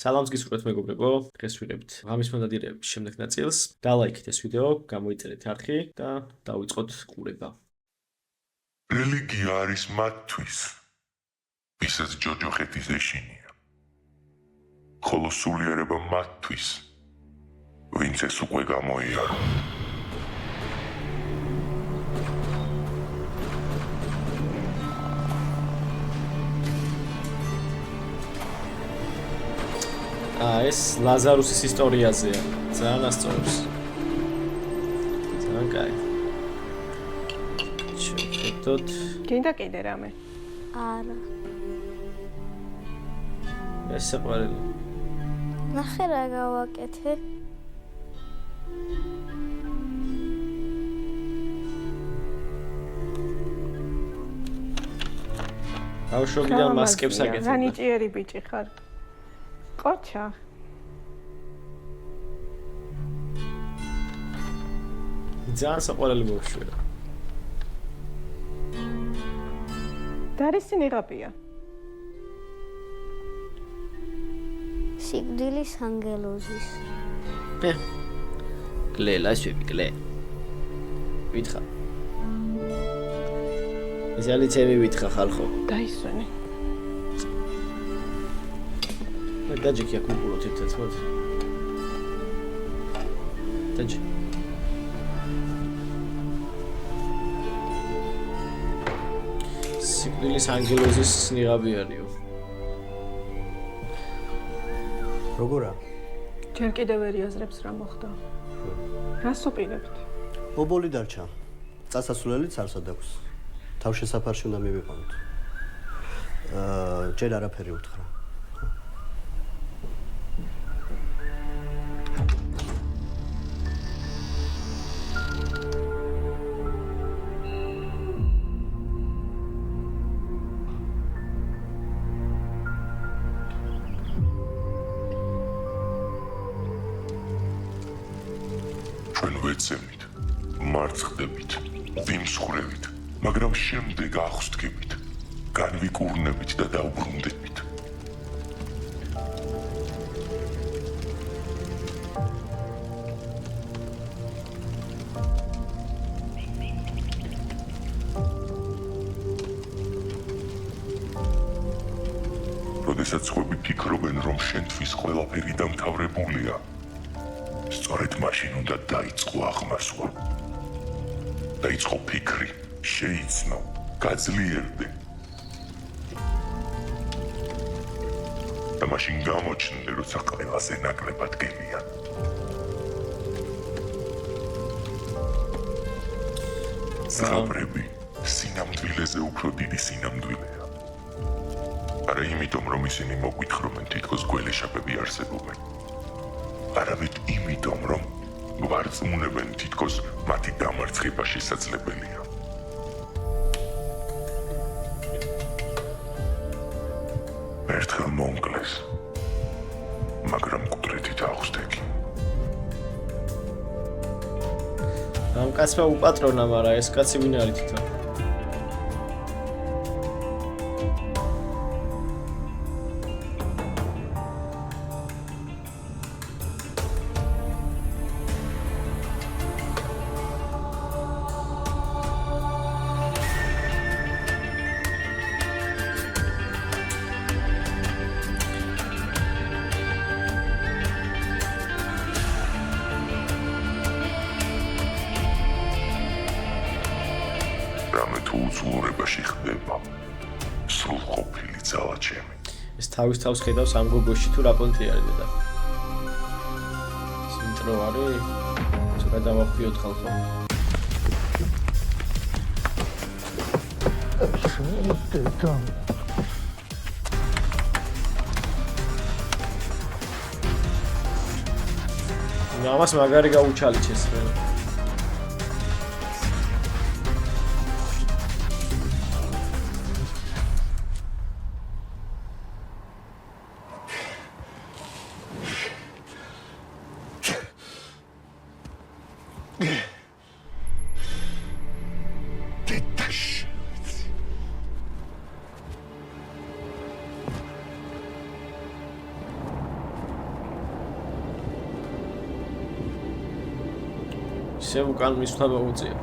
სალამს გისურვებთ მეგობრებო, დღეს ვიღებთ ღამის მონადირეების შემდეგ ნაწილს. დალაიქეთ ეს ვიდეო, გამოიწერეთ არხი და დავიწყოთ ყურება. რელიგია არის მათთვის, ვისაც ჯოჯოხეთის ეშინია. ხოლო სულიერება მათთვის, ვინც ეს უკვე გამოიარა. ეს ლაზარუსის ისტორიაზეა. ძალიან ასწორებს. ძალიან კაი. შევხედოთ. გინდა კიდე რამე? არა. ეს საყვარელი. ნახე რა გავაკეთე. ბავშვობიდან მასკებს აკეთებ. რანიჭიერი ბიჭი ხარ. ყოჩა. ძალიან საყვარელი ბავშვია. დარისი ნიღაბია. სიკვდილის ანგელოზის. გლელა შევიკლე. ვითხრა. ეს ალიცემი ვითხრა ხალხო. დაისვენე. დაჯიქია კულტუროთ ერთად მოდი. დაჯი. სიკვდილის ანგელოზის ნიღაბი არისო. როგორა? ჯერ კიდევ ვერ იაზრებს რა მოხდა. რას უპირებთ? ობოლი დარჩა. წასასვლელიც არსად აქვს. თავშესაფარში უნდა მივიყვანოთ. ჯერ არაფერი უთხრა. ჩვენ ვეცემით, მარცხდებით, ვიმსხვრევით, მაგრამ შემდეგ აღსდგებით, განვიკურნებით და დავბრუნდებით. როდესაც ხვები ფიქრობენ, რომ შენთვის ყველაფერი დამთავრებულია, სწორედ მაშინ უნდა დაიწყო აღმასვა. დაიწყო ფიქრი, შეიცნო, გაძლიერდე. და მაშინ გამოჩნდე, როცა ყველაზე ნაკლებად გელია. ზღაპრები სინამდვილეზე უფრო დიდი სინამდვილეა. არა იმიტომ, რომ ისინი მოგვითხრობენ თითქოს გველეშაპები არსებობენ. არავით იმიტომ, რომ გვარწმუნებენ თითქოს მათი დამარცხება შესაძლებელია. ერთხელ მონკლეს, მაგრამ მკვდრეთით აღსდეგი. ამ კაცმა უპატრონა, მაგრამ ეს კაცი ვინ არის თვითონ? რამე თუ უძლურებაში ხდება, სრულყოფილი ძალა ჩემი. ეს თავის თავს ხედავს ამ გოგოში თუ რა პონტი არის და. სინტრო არის? ცოტა დავახვიოთ ხალხო. ამას მაგარი გაუჩალიჩეს რა. შენ უკან მისვლა მოუწია.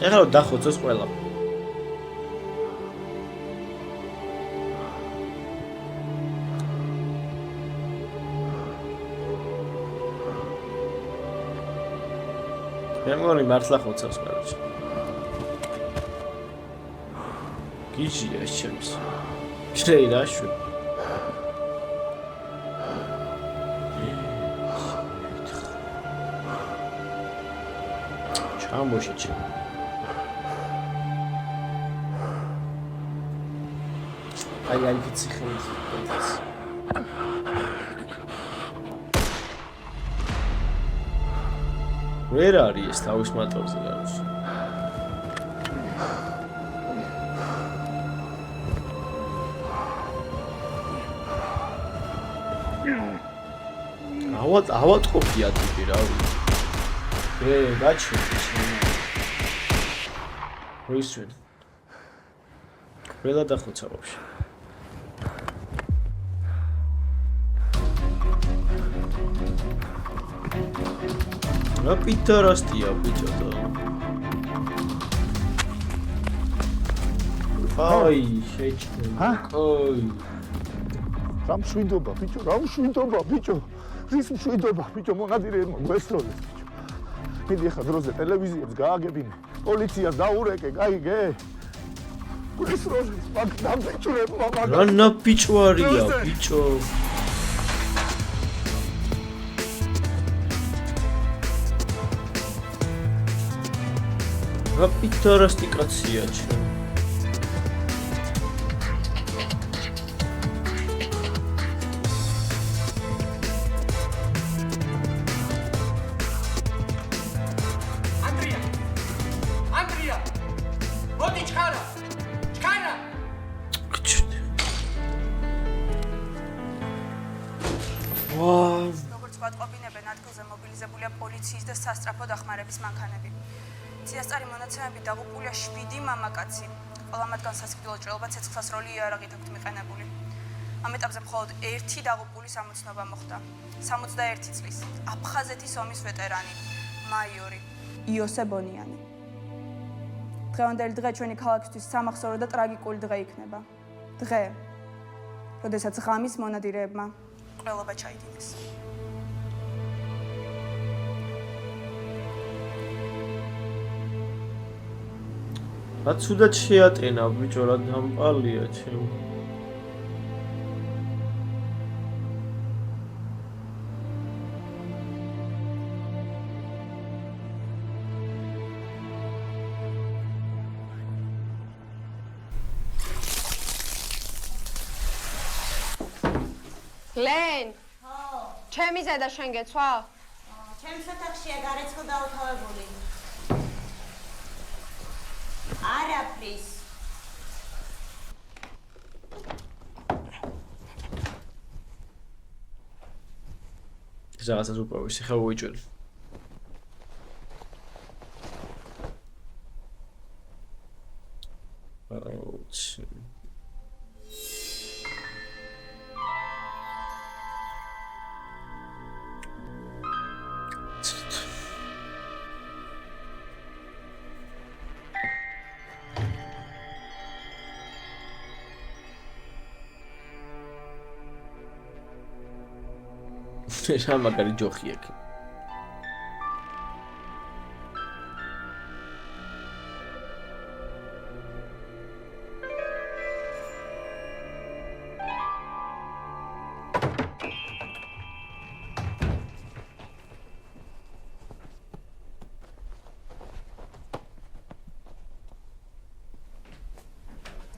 ეხლა დახოცოს ყველა. მე მგონი მართლა ხოცავს კაროჩი. გიჟია ჩემს. შეირაშო. ჩამოშე ჩემ. აი ვიცი ხელს. ვერ არის ეს თავის მატორზე გარს. ავატყოფია ტიპი რა ვიცი. გაჩვენე. როისვენ. ყველა დახოცა ვაფშე. რა პიტარასტია ბიჭო და. აი, შეჭდე. აი. რამ შვიდობა ბიჭო, რამ შვიდობა ბიჭო. რის შვიდობა ბიჭო, მონადირეებმა გვესწროლეს ბიჭო. მიდი ახლა დროზე ტელევიზიებს გააგებინე. პოლიციას დაურეკე, გაიგე? გვესწროლეს მაგ დამბეჭურებმა მაგ. რა ნაბიჭვარია ბიჭო. რა პიტარასტი კაცია ჩემ. ანდრია მოდი ჩქარა როგორც ვატყობინებენ ადგილზე მობილიზებულია პოლიციის და სასტრაფო დახმარების მანქანები. წინასწარი მონაცემებით დაღუპულია 7 მამაკაცი. ყველა მათგან სასიკვდილო ჭრილობა ცეცხლსასროლი იარაღით აქვთ მიყენებული. ამ ეტაპზე მხოლოდ ერთი დაღუპულის ამოცნობა მოხდა. 61 წლის აფხაზეთის ომის ვეტერანი, მაიორი იოსე ბონიანი. დღევანდელი დღე ჩვენი ქალაქისთვის სამახსოვრო და ტრაგიკული დღე იქნება. დღე, როდესაც ღამის მონადირეებმა ყრელობა ჩაიდინეს. რა ცუდად შეატენა ბიჭო, რა დამპალია ჩემ. ლენ ჩემი ზედა შენ გეცვა? ჩემს ოთახშია გარეცხო დაუთავებული. არაფრის. რაღაცას უპოვეს, ხა უიჭველი. რა მაგარი ჯოხი აქ.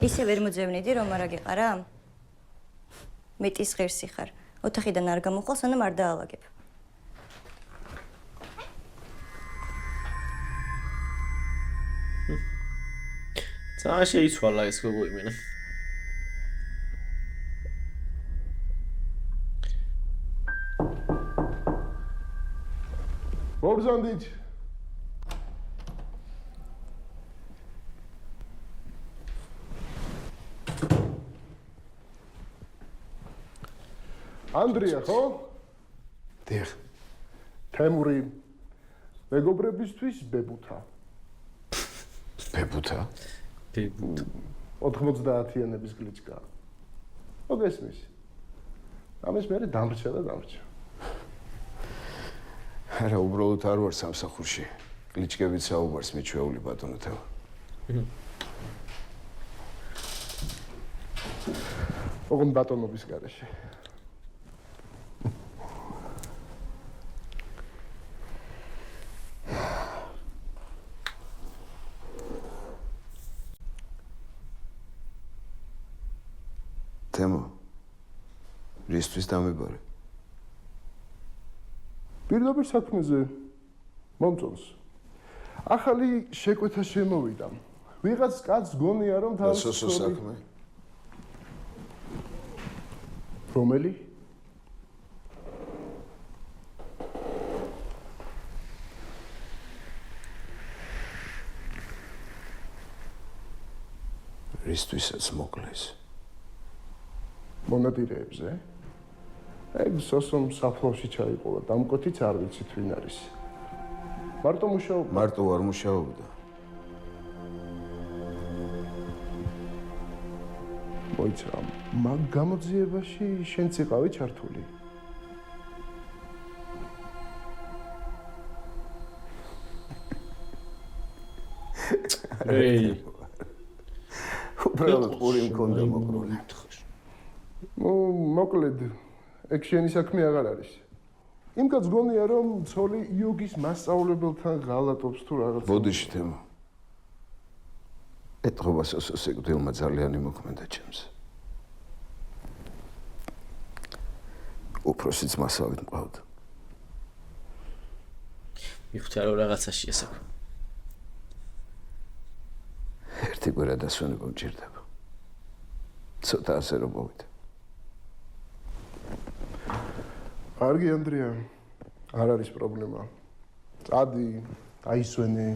ისე ვერ მოძევნიდი, რომ არ აგეყარა? მეტის ღირსი ხარ. ოთახიდან არ გამოხვალ, სანამ არ დაალაგებ. ძალიან შეიცვალა ეს გოგო იმენა. მოგზანდით. ანდრია, ხო? დიახ. თემური მეგობრებისთვის ბებუთა. ბებუთა? ბებუთა. 90-იანების გლიჩკა. მოგესმის. ამის მერე დამრჩა და დამრჩა. არა, უბრალოდ არ ვარ სამსახურში. გლიჩკებით საუბარს მიჩვეული ბატონო თემა. ოღონდ ბატონობის გარეშე. თემა. რისთვის დამებარე? პირდაპირ საქმეზე მომწონს. ახალი შეკვეთა შემოვიდა. ვიღაც კაცს გონია რომ და სოსო საქმე. რომელი? რისთვისაც მოკლეს. მონადირეებზე? ეგ სოსომ საფლავში ჩაიყოლა, დამკვეთიც არ ვიცით ვინ არის. მარტო მუშაობდა? მარტო არ მუშაობდა. მოიცა, მაგ გამოძიებაში შენც იყავი ჩართული? ეი. უბრალოდ პური მქონდა მოკრული. მოკლედ, ეგ შენი საქმე აღარ არის. იმ კაცს გონია რომ ცოლი იოგის მასწავლებელთან ღალატობს თუ რაღაც. ბოდიში თემა. ეთყობა სოსოს ეგ ძალიან იმოქმედა ჩემს. უფროსიც მასავით მყავდა. მიხუთი რომ რაღაცაში ესაკ. ერთი კვირა დასვენება მჭირდება. ცოტა ასე რომ მოვიდა. კარგი ანდრია, არ არის პრობლემა. წადი, აისვენე.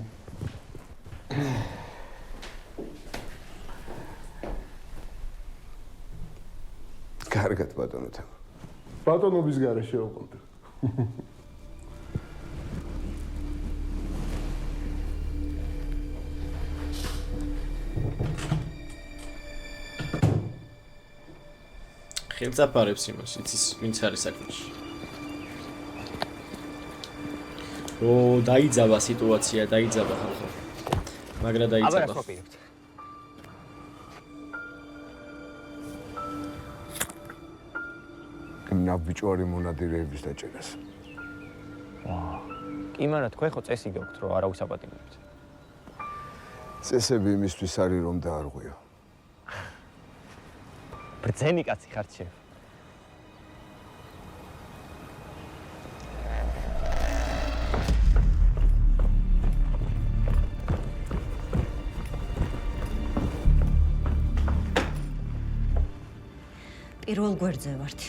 კარგად ბატონო თემა. ბატონობის გარეშე ოღონდ. ხელწაფარებს იმას, იცის, ვინც არის საქმეში. დაიძაბა სიტუაცია, დაიძაბა ხალხო. მაგრა დაიძაბა. აბა რა ვაპირებთ? ნაბიჭვარი მონადირეების დაჭერას. კი, მაგრამ თქვენ ხო წესი გაქვთ, რომ არა უსაპატიმრებთ. წესები იმისთვის არის, რომ დაარღვიო. ბრძენი კაცი ხართ შენ. პირველ გვერდზე ვართ.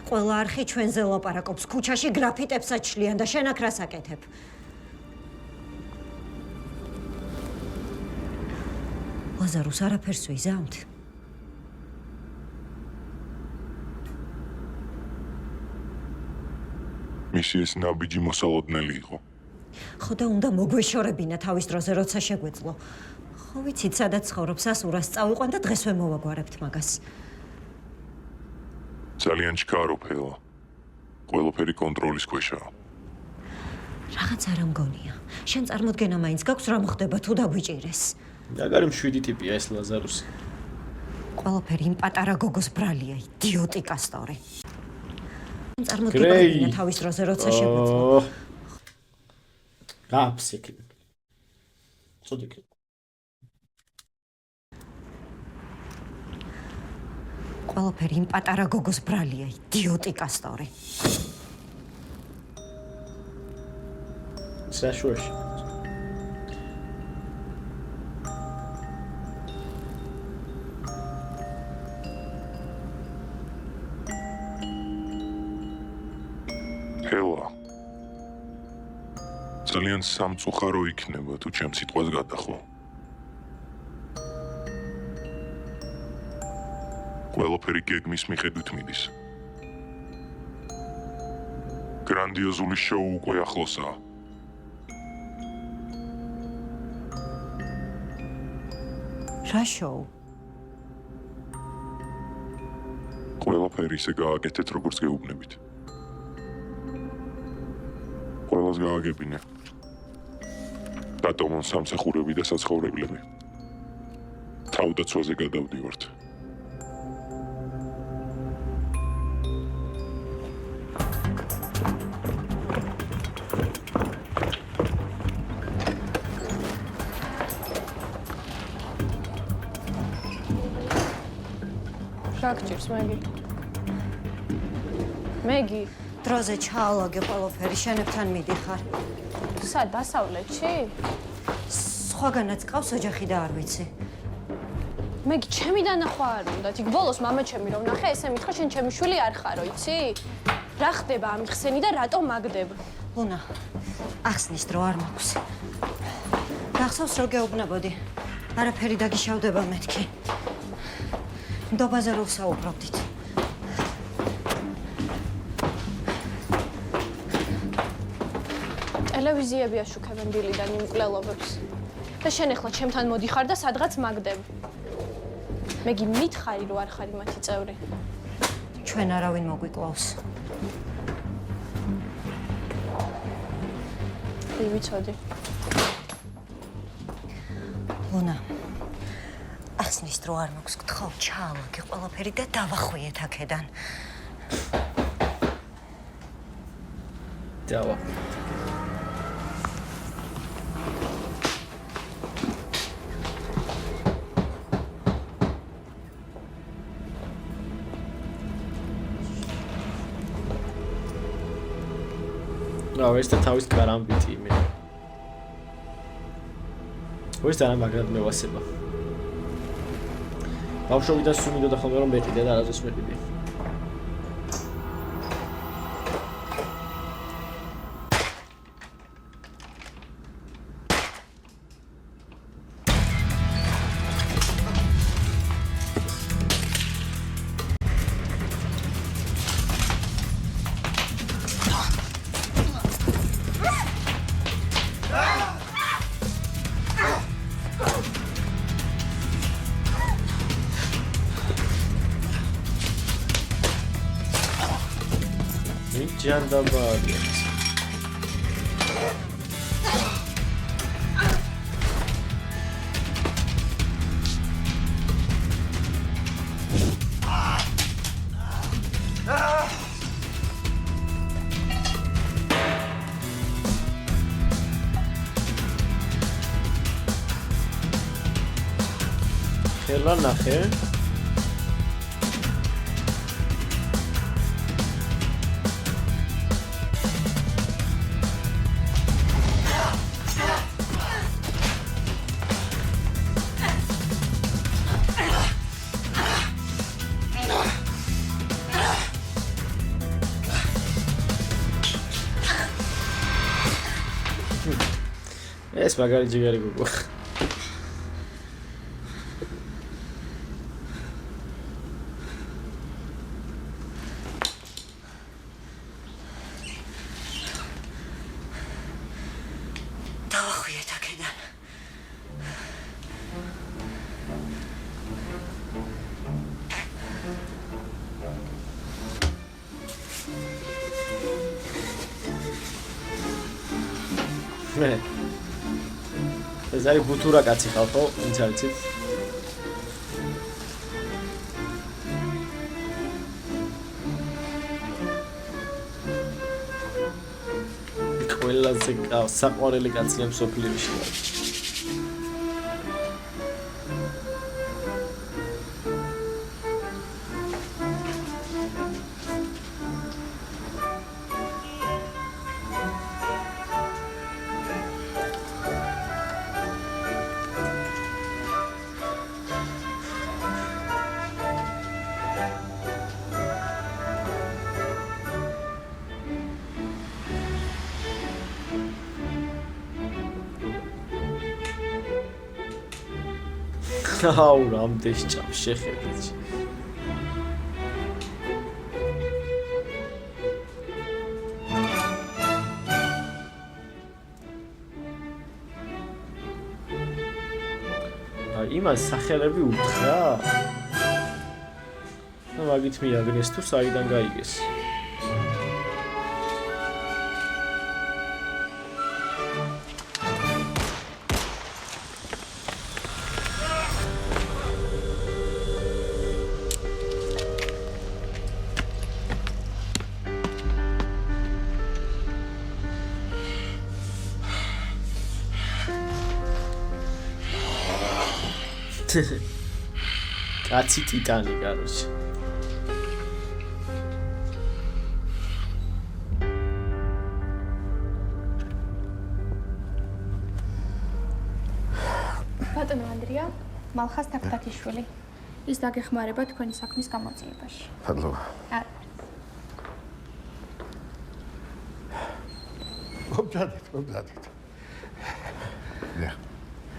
ყველა არხი ჩვენზე ლაპარაკობს, ქუჩაში გრაფიტებსაც შლიან და შენ აქ რას აკეთებ? ლაზარუს არაფერს ვიზამთ. მისი ეს ნაბიჯი მოსალოდნელი იყო. ხო და უნდა მოგვეშორებინა თავის დროზე, როცა შეგვეძლო. ხო ვიცით, სადაც ცხოვრობს ასურას წავიყვან და დღესვე მოვაგვარებთ მაგას. ძალიან ჩქარო ფელა. ყველაფერი კონტროლის ქვეშაა. რაღაც არ ამგონია. შენ წარმოდგენა მაინც გაქვს რა მოხდება თუ დაგვიჭირეს. მაგარი მშვიდი ტიპია ეს ლაზარუსი. ყველაფერი იმ პატარა გოგოს ბრალია, იდიოტი კასტორი. წარმოდგენა თავის დროზე, როცა შეგვეძლო. გაფსიქი. წოდიკი. ყველაფერი იმ პატარა გოგოს ბრალია, იდიოტი კასტორი. საშუაში. ჰელა. ძალიან სამწუხარო იქნება თუ ჩემ სიტყვას გადახო. ყველაფერი გეგმის მიხედვით მიდის. გრანდიოზული შოუ უკვე ახლოსაა. რა შოუ? ყველაფერი ისე გააკეთეთ, როგორც გეუბნებით. ყველას გააგებინე. დატოვონ სამსახურები და საცხოვრებლები. თავდაცვაზე გადავდივართ. რა გჭირს მეგი? მეგი, დროზე ჩაალაგე ყველაფერი, შენებთან მიდიხარ. სად დასავლეთში? სხვაგანაც ყავს ოჯახი და არ ვიცი. მეგი, ჩემი დანახვა არ უნდა. იქ ბოლოს მამა ჩემი რომ ნახე, ესე მითხრა შენ ჩემი შვილი არ ხარო, იცი? რა ხდება ამ ხსენი და რატომ მაგდებ? ლუნა, ახსნის დრო არ მაქვს. გახსოვს რომ გეუბნებოდი. არაფერი დაგიშავდება მეთქი. ნდობაზე რო ვსაუბრობდით. ტელევიზიები აშუქებენ დილიდან იმ მკვლელობებს. და შენ ახლა ჩემთან მოდიხარ და სადღაც მაგდებ. მეგი მითხარი რომ არ ხარი მათი წევრი. ჩვენ არავინ მოგვიკლავს. ვიცოდი. ლუნა, ახსნის დრო არ მაქვს, გთხოვ, ჩაალაგე ყველაფერი და დავახვიეთ აქედან. დავახვიეთ. ეს და თავის კარამბიტი მე. ეს და მაგრამ მევასება. ბავშვობიდან სულ მინდოდა ხოლმე რომ მეყიდე და არასდროს მეყიდე. ჯანდაბადეთ. ხელა ნახე. ეს მაგარი ჯიგარი გოგო. დავახვიეთ აქედან. მე ეს არის ბუთურა კაცი ხალხო, ვინც არ იცით? ყველაზე საყვარელი კაცია მსოფლიოში. აუ, რამდენი ჭამს შეხედეთ. იმას სახელები უთხრა? ნუ მაგით მიაგნეს თუ საიდან გაიგეს. კაცი ტიტანი, კაროჩე. ბატონო ანდრია, მალხას თაქთათიშვილი. ის დაგეხმარება თქვენი საქმის გამოძიებაში. მადლობა. მომძადეთ.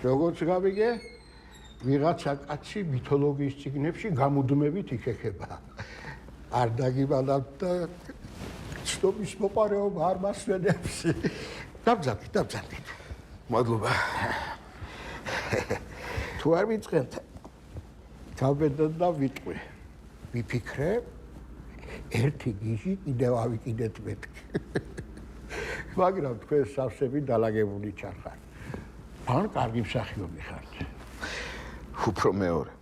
როგორც გავიგე, ვიღაცა კაცი მითოლოგიის წიგნებში გამუდმებით იქექება. არ დაგიბალავთ და ცნობის მოპარეობა არ მასვენებს. დამძადეთ. მადლობა. თუ არ ვიწყენთ, გავბედოთ და ვიტყვი. ვიფიქრე, ერთი გიჟი კიდევ ავიკიდეთ მეთქი. მაგრამ თქვენ სავსები დალაგებული ჩარხარ. ან კარგი მსახიობი ხართ. უფრო მეორე.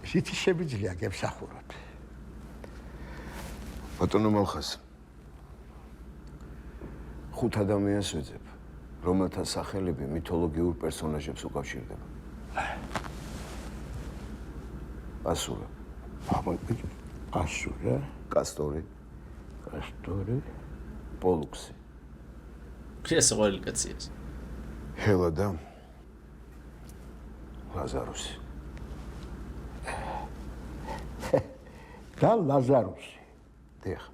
ისიც შემიძლია გემსახუროთ. ბატონო მალხას. 5 ადამიანს ვეძებ, რომელთა სახელები მითოლოგიურ პერსონაჟებს უკავშირდება. ასურა. ასურა, კასტორი, პოლუქსი. ეს ყოველი კაცია. ჰელა და ლაზარუსი. და ლაზარუსი. დიახ.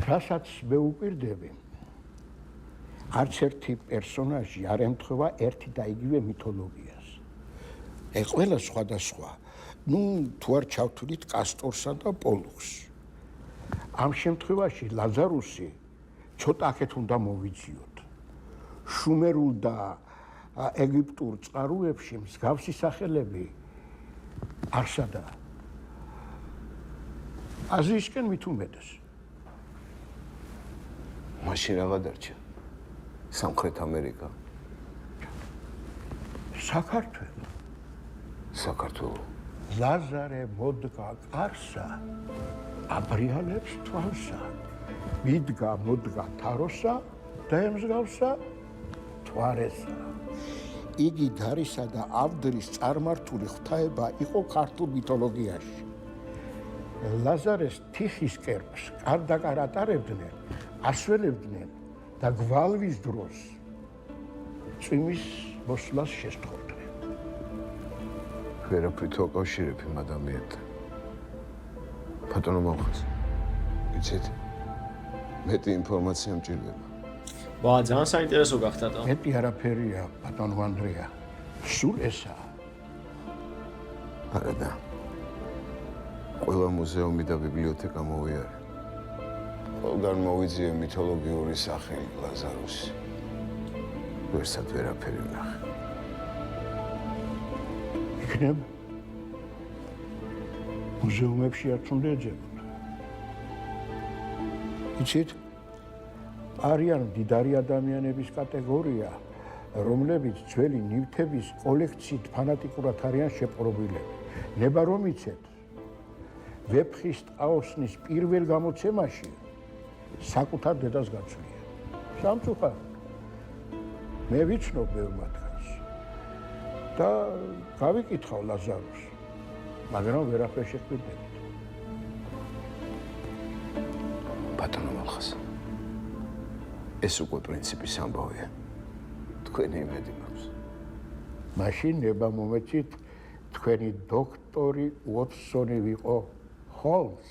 რასაც მე უპირდები, არც ერთი პერსონაჟი არ ემთხვევა ერთი და იგივე მითოლოგიას. ყველა სხვადასხვა. თუ არ ჩავთვლით კასტორსა და პოლუქსს. ამ შემთხვევაში ლაზარუსი ცოტა აქეთ უნდა მოვიძიოთ. შუმერულ და ეგვიპტურ წყაროებში მსგავსი სახელები არსადა. აზიისკენ მით უმეტეს. მაშინ რა გადარჩა? სამხრეთ ამერიკა. საქართველო. ლაზარე მოდგა კარსა, აბრიალებს თვალსა. მიდგა მოდგა თაროსა და ემსგავსა თვარესა. იგი გარისა და ავდრის წარმართული ღვთაება იყო ქართულ მითოლოგიაში. ლაზარეს თიხის კერპს კარდაკარ ატარებდნენ, ასველებდნენ და გვალვის დროს წვიმის მოსვლას შესთხოვდნენ. ვერაფრით ვაკავშირებ იმ ადამიანთან. ბატონო მალხას. იცით? მეტი ინფორმაცია მჭირდება. ძალიან საინტერესო გახდა და. მეტი არაფერია, ბატონო ანდრია. სულ ესაა. არა და. ყველა მუზეუმი და ბიბლიოთეკა მოვიარე. ყველგან მოვიძიე მითოლოგიური სახელი ლაზარუსი. ვერსად ვერაფერი ვნახე. იქნება მუზეუმებში არც უნდა ეძებოდ. იცით? არიან მდიდარი ადამიანების კატეგორია, რომლებიც ძველი ნივთების კოლექციით ფანატიკურად არიან შეპყრობილები. ნება რომ იცეთ, ვეფხის ტყაოსნის პირველ გამოცემაში საკუთარ დედას გაცვლია. სამწუხაროდ. მე ვიცნობ ბევრ მათგანს და გავიკითხავ ლაზარუსს, მაგრამ ვერაფერ შეხვდებით. ბატონო მალხას. ეს უკვე პრინციპის ამბავია. თქვენი იმედი მაქვს. მაშინ ნება მომეცით თქვენი დოქტორი უოტსონი ვიყო ჰოლმს.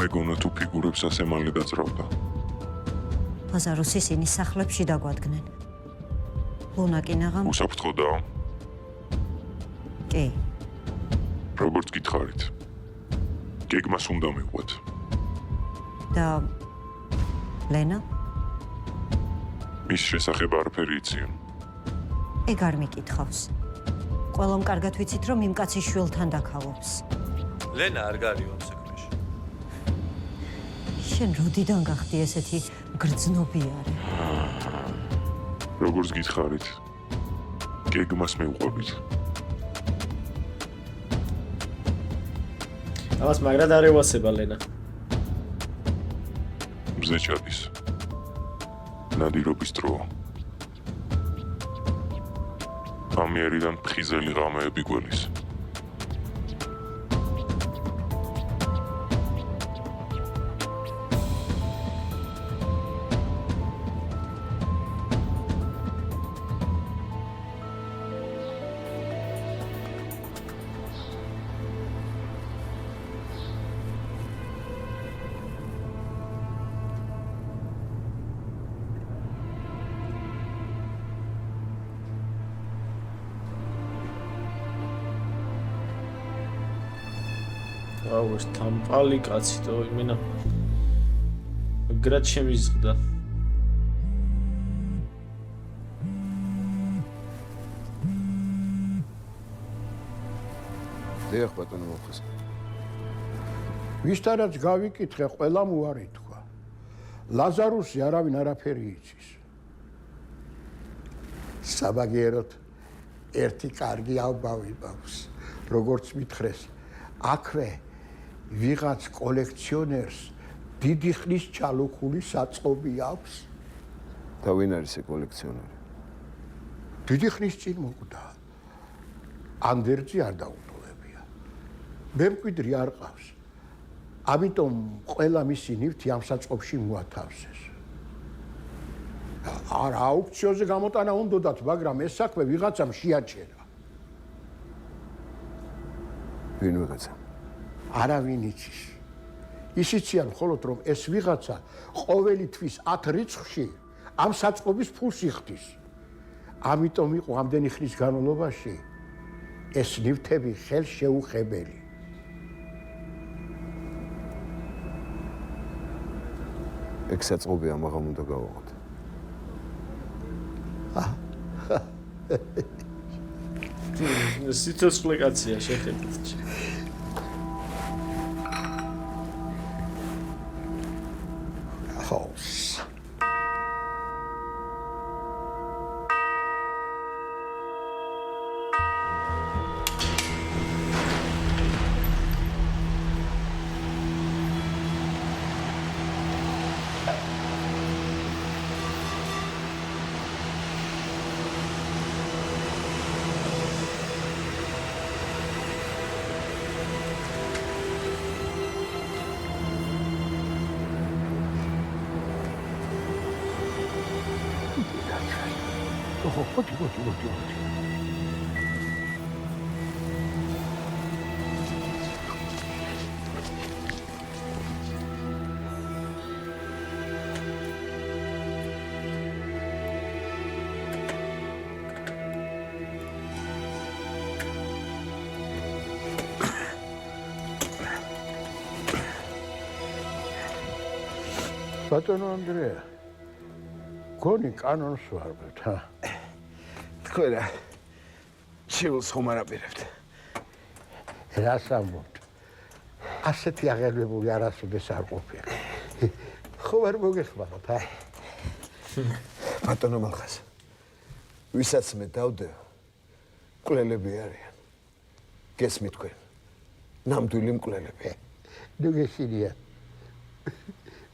მეგონა თუ ფიგურებს ასე მალე დაძრავდა. ლაზარუს ისინი სახლებში დაგვადგნენ. ლუნაკინაღამ უსაფრთხოდაა? კი. როგორც გითხარით. გეგმას უნდა მივყვეთ. და ლენა? მის შესახებ არაფერი იციან. ეგ არ მიკითხავს. ყველამ კარგად ვიცით, რომ იმ კაცის შვილთან დაქალობს. ლენა არ გარიო ამ საქმეში. შენ როდიდან გახდი ესეთი გრძნობიარე? როგორც გითხარით. გეგმას მივყვებით. ამას მაგრად არ ევასება ლენა. მზე ჩადის. ნადირობის დროა. ამიერიდან ფხიზელი ღამეები გველის. აუ ეს თამპალი კაცი თო იმენა გრად შემიზღდა დიახ ბატონო მოხეს ვისთანაც გავიკითხე ყველამ უარი თქვა ლაზარუსი არავინ არაფერი იცის საბაგიეროდ ერთი კარგი ამბავი მაქვს როგორც მითხრეს აქვე ვიღაც კოლექციონერს დიდი ხნის ჩალოქული საწყობი აქვს და ვინ არის ეს კოლექციონერი დიდი ხნის წინ მოკვდა ანდერძი არ დაუტოვებია მე მკვიდრი არ ყავს ამიტომ ყველა მისი ნივთი ამ საწყობში მოათავსეს არა აუქციონზე გამოტანა უნდათ მაგრამ ეს საქმე ვიღაცამ შეაჩერა ვინ ვიღაცა არავინ იცის ისიციან მხოლოდ რომ ეს ვიღაცა ყოველი თვის 10 რიცხვში ამ საწყობის ფულს იხდის ამიტომ იყო ამდენი ხნის განმავლობაში ეს ნივთები ხელშეუხებელი ეგ საწყობი ამაღამ უნდა გავუღოთ სიცოცხლე კაცია შეხედეთ ბატონო ანდრეა გონი კანონს ვარბეთ ჰა თქო რა შევს ხომ არაპირებთ რას ამბობთ ასეთი აღელვებული არასოდეს არ ყოფილა ხო არ მოგეხმაროთ ჰა ბატონო მალხას ვისაც მე დავდევ მკვლელები არიან გესმით თქვენ ნამდვილი მკვლელები ნუ გესინია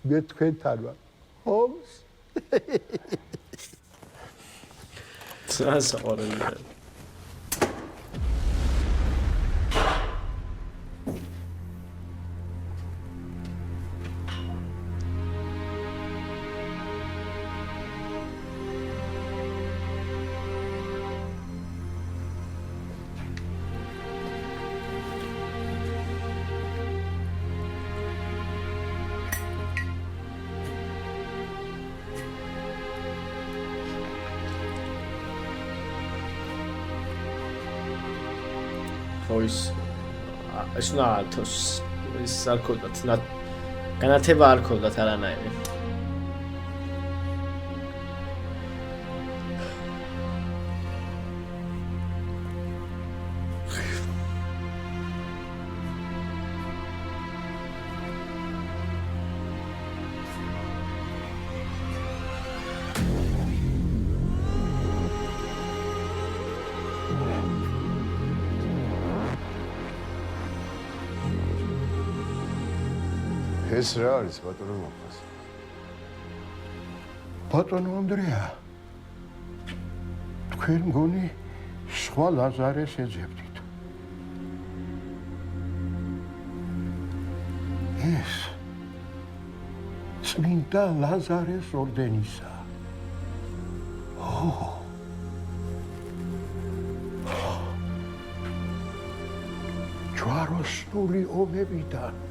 მე თქვენთან ვარ ჰომს სასაყვარელია ხო ის ნათოს ის არ ქონდათ განათება არ ქონდათ არანაირი. ეს რა არის ბატონო მოხდეს? ბატონო ანდრეა, თქვენ მგონი სხვა ლაზარეს ეძებდით. ეს წმინდა ლაზარეს ორდენისა. ჯვაროსნული ომებიდან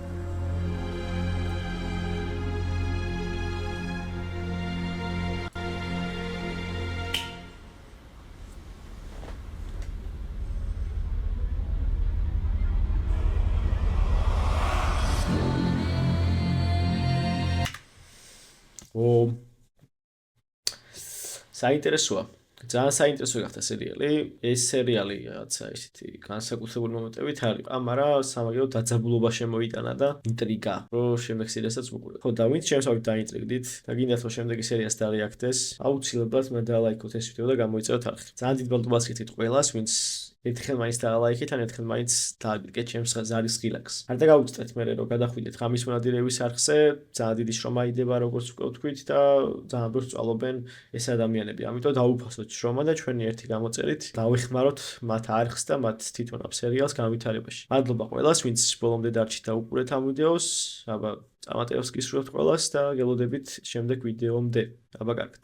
საინტერესოა. ძალიან საინტერესო გახდა სერიალი. ეს სერიალი რაღაცა ისეთი განსაკუთრებული მომენტებით არის. მაგრამ სამაგერო დაძაბულობა შემოიტანა და ინტრიგა, რომ შემდეგ სერიალსაც ვუყურებ. ხო და ვინც შემოსავით დაინტრიგდით და გინდათ რომ შემდეგი სერიას დარეაქდეს, აუცილებლად მე დალაიქოთ ეს ვიდეო და გამოიწეროთ არხით. ძალიან დიდ ბალტუბას გითხრით ყველას, ვინც ერთხელ მაინც დაალაიქეთ, ან ერთხელ მაინც დააგვირკეთ ჩემს ზარის ღილაკს. არ დაგაუწდეთ მე რომ გადახვიდეთ ღამის მონადირეების არხზე, ძალიან დიდი შრომა იდება როგორც უკვე ვთქვით და ძალიან ბევრს სწავლობენ ეს ადამიანები. ამიტომ დაუფასოთ შრომა და ჩვენი ერთი გამოწერით დავეხმაროთ მათ არხს და მათ თვითონ ამ სერიალს განვითარებაში. მადლობა ყველას, ვინც ბოლომდე დარჩით და უყურეთ ამ ვიდეოს. აბა წამატებას გისურვებთ ყველას და გელოდებით შემდეგ ვიდეომდე. აბა კარგად.